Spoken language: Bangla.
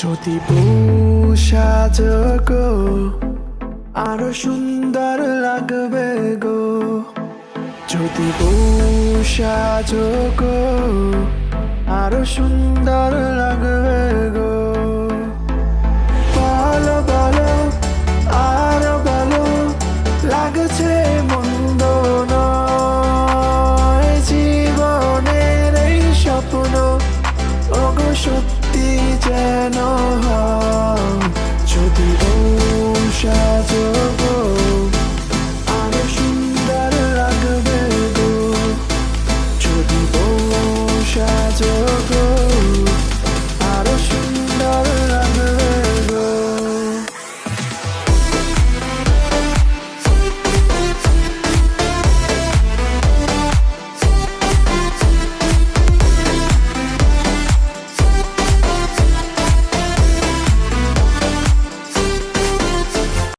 যদি বউ সাজো গো আরো সুন্দর লাগবে গো। যদি বউ সাজো গো আরো সুন্দর লাগবে গো। বলো বলো আরো বলো লাগছে মন্দ নয় জীবনের এই স্বপ্ন ওগো সত্যি যেন